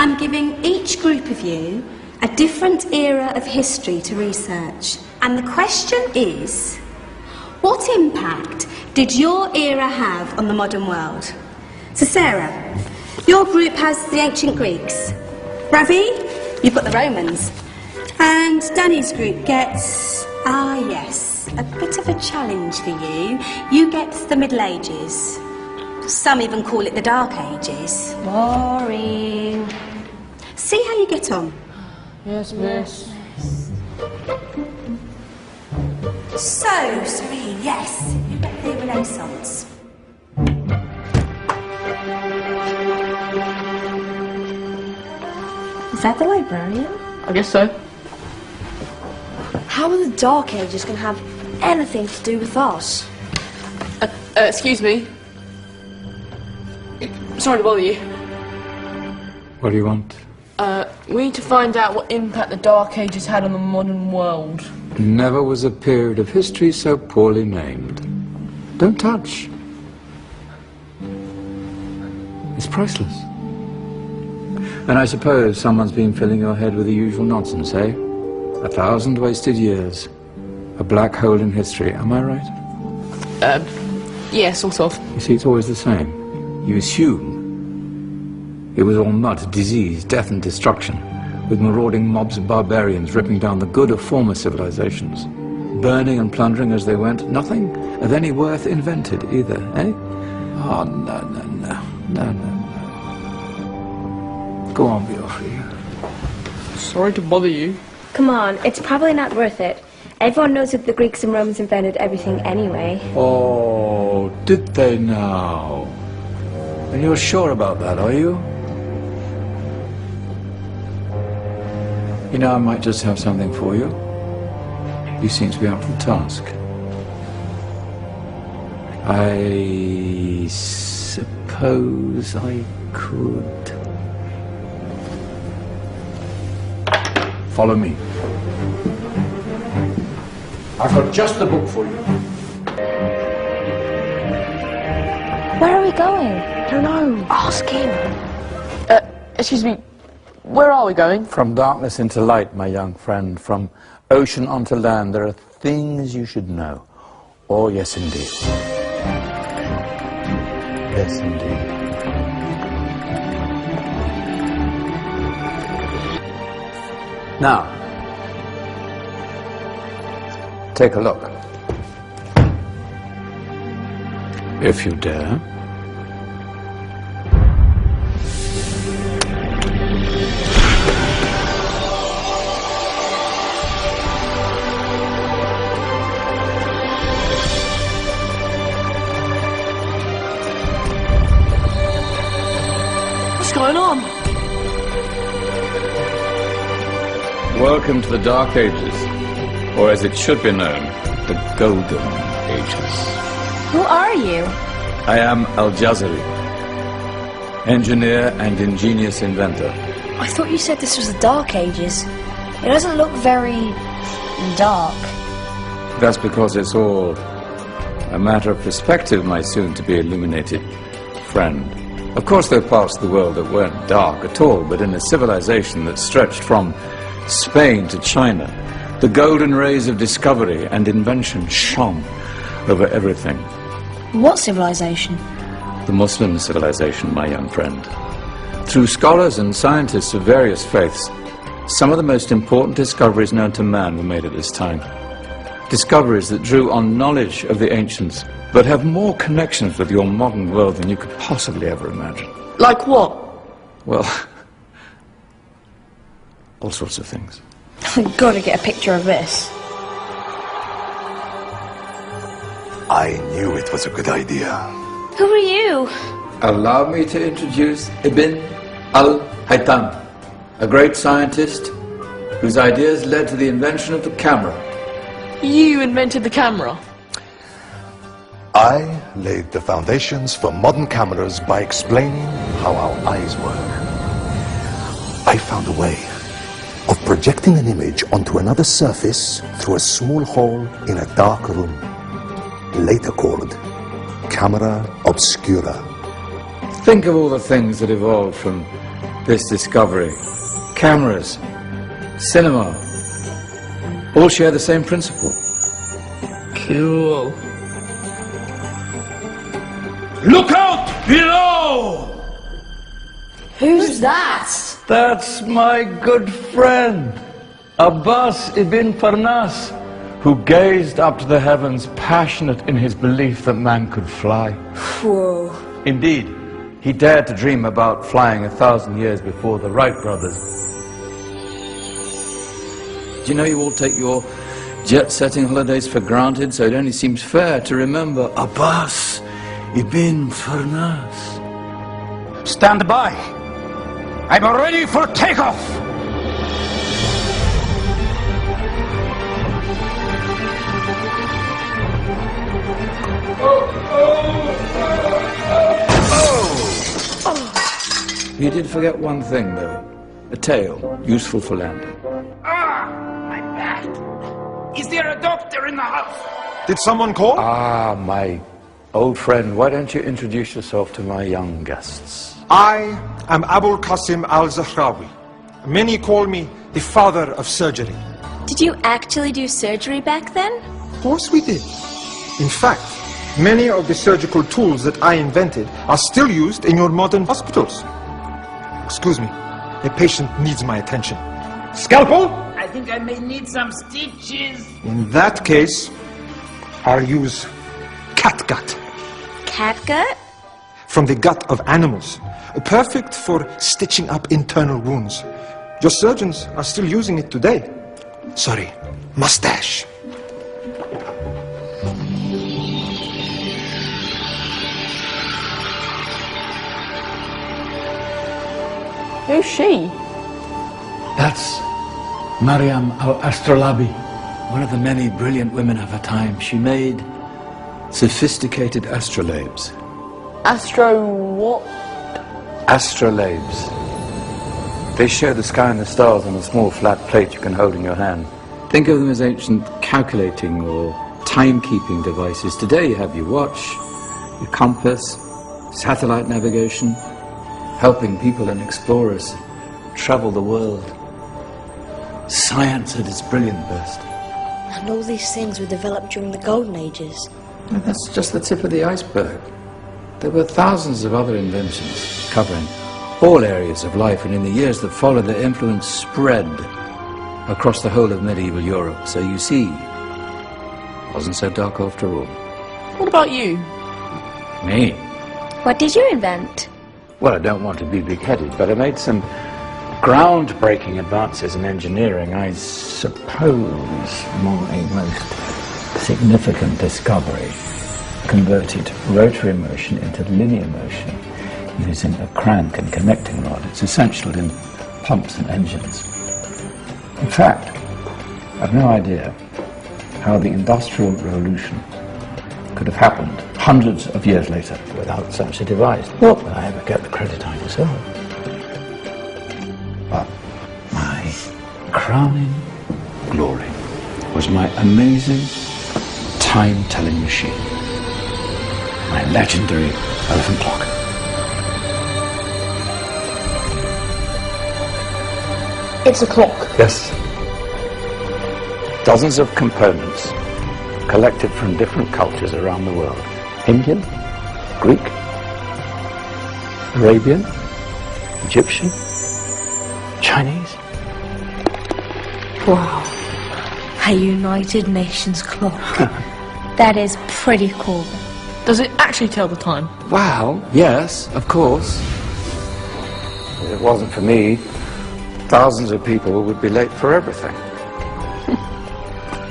I'm giving each group of you a different era of history to research. And the question is, what impact did your era have on the modern world? So Sarah, your group has the ancient Greeks. Ravi, you've got the Romans. And Danny's group gets, yes, a bit of a challenge for you. You get the Middle Ages. Some even call it the Dark Ages. Boring. See how you get on. Yes, miss. So, Serene, yes, you get the Renaissance. Is that the librarian? I guess so. How are the Dark Ages going to have anything to do with us? Excuse me. Sorry to bother you. What do you want? We need to find out what impact the Dark Ages had on the modern world. Never was a period of history so poorly named. Don't touch. It's priceless. And I suppose someone's been filling your head with the usual nonsense, eh? 1,000 wasted years. A black hole in history, am I right? Yeah, sort of. You see, it's always the same. You assume it was all mud, disease, death and destruction, with marauding mobs of barbarians ripping down the good of former civilizations, burning and plundering as they went. Nothing of any worth invented either, eh? Oh, no. Go on, be off with you. Sorry to bother you. Come on, it's probably not worth it. Everyone knows that the Greeks and Romans invented everything anyway. Oh, did they now? And you're sure about that, are you? You know, I might just have something for you. You seem to be up to the task. I suppose I could. Follow me. I've got just the book for you. Where are we going? I don't know. Ask him. Excuse me. Where are we going? From darkness into light, my young friend. From ocean onto land, there are things you should know. Oh, yes, indeed. Yes, indeed. Now, take a look. If you dare. What's going on? Welcome to the Dark Ages, or as it should be known, the Golden Ages. Who are you? I am Al-Jazari, engineer and ingenious inventor. I thought you said this was the Dark Ages. It doesn't look very dark. That's because it's all a matter of perspective, my soon-to-be illuminated friend. Of course, there are parts of the world that weren't dark at all, but in a civilization that stretched from Spain to China, the golden rays of discovery and invention shone over everything. What civilization? The Muslim civilization, my young friend. Through scholars and scientists of various faiths, some of the most important discoveries known to man were made at this time. Discoveries that drew on knowledge of the ancients, but have more connections with your modern world than you could possibly ever imagine. Like what? Well, all sorts of things. I've got to get a picture of this. I knew it was a good idea. Who are you? Allow me to introduce Ibn al-Haytham, a great scientist whose ideas led to the invention of the camera. You invented the camera? I laid the foundations for modern cameras by explaining how our eyes work. I found a way of projecting an image onto another surface through a small hole in a dark room, later called camera obscura. Think of all the things that evolved from this discovery. Cameras, cinema, all share the same principle. Cool. Look out below! Who's that? That's my good friend, Abbas ibn Farnas, who gazed up to the heavens, passionate in his belief that man could fly. Whoa. Indeed, he dared to dream about flying 1,000 years before the Wright brothers. Do you know you all take your jet-setting holidays for granted, so it only seems fair to remember Abbas ibn Farnas. Stand by. I'm ready for takeoff. You did forget one thing, though. A tail, useful for landing. My back. Is there a doctor in the house? Did someone call? Ah, my old friend, why don't you introduce yourself to my young guests? I am Abul Qasim al-Zahrawi. Many call me the father of surgery. Did you actually do surgery back then? Of course we did. In fact, many of the surgical tools that I invented are still used in your modern hospitals. Excuse me, a patient needs my attention. Scalpel? I think I may need some stitches. In that case, I'll use catgut. Catgut? From the gut of animals. Perfect for stitching up internal wounds. Your surgeons are still using it today. Sorry, mustache. Who's she? That's Maryam al-Astrolabi. One of the many brilliant women of her time. She made sophisticated astrolabes. Astro what? Astrolabes. They show the sky and the stars on a small flat plate you can hold in your hand. Think of them as ancient calculating or timekeeping devices. Today you have your watch, your compass, satellite navigation, helping people and explorers travel the world. Science at its brilliant best. And all these things were developed during the Golden Ages. And that's just the tip of the iceberg. There were thousands of other inventions covering all areas of life, and in the years that followed, their influence spread across the whole of medieval Europe. So you see, it wasn't so dark after all. What about you? Me? What did you invent? Well, I don't want to be big-headed, but I made some groundbreaking advances in engineering. I suppose my most significant discovery converted rotary motion into linear motion using a crank and connecting rod. It's essential in pumps and engines. In fact, I've no idea how the Industrial Revolution could have happened hundreds of years later without such a device. Nor will I ever get the credit I deserve. But my crowning glory was my amazing time-telling machine. My legendary elephant clock. It's a clock. Yes. Dozens of components collected from different cultures around the world. Indian, Greek, Arabian, Egyptian, Chinese. Wow. A United Nations clock. That is pretty cool. Does it actually tell the time? Wow, yes, of course. If it wasn't for me, thousands of people would be late for everything.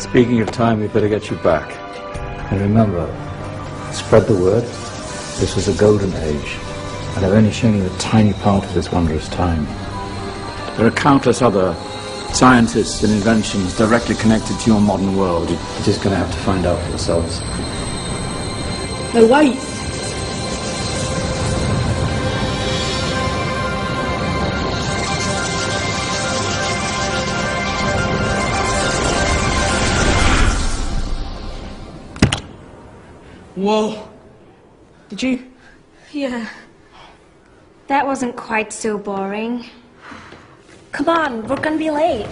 Speaking of time, we better get you back. And remember, spread the word. This was a golden age, and I've only shown you a tiny part of this wondrous time. There are countless other scientists and inventions directly connected to your modern world. You're just going to have to find out for yourselves. No, wait. Whoa. Did you? Yeah. That wasn't quite so boring. Come on, we're gonna be late.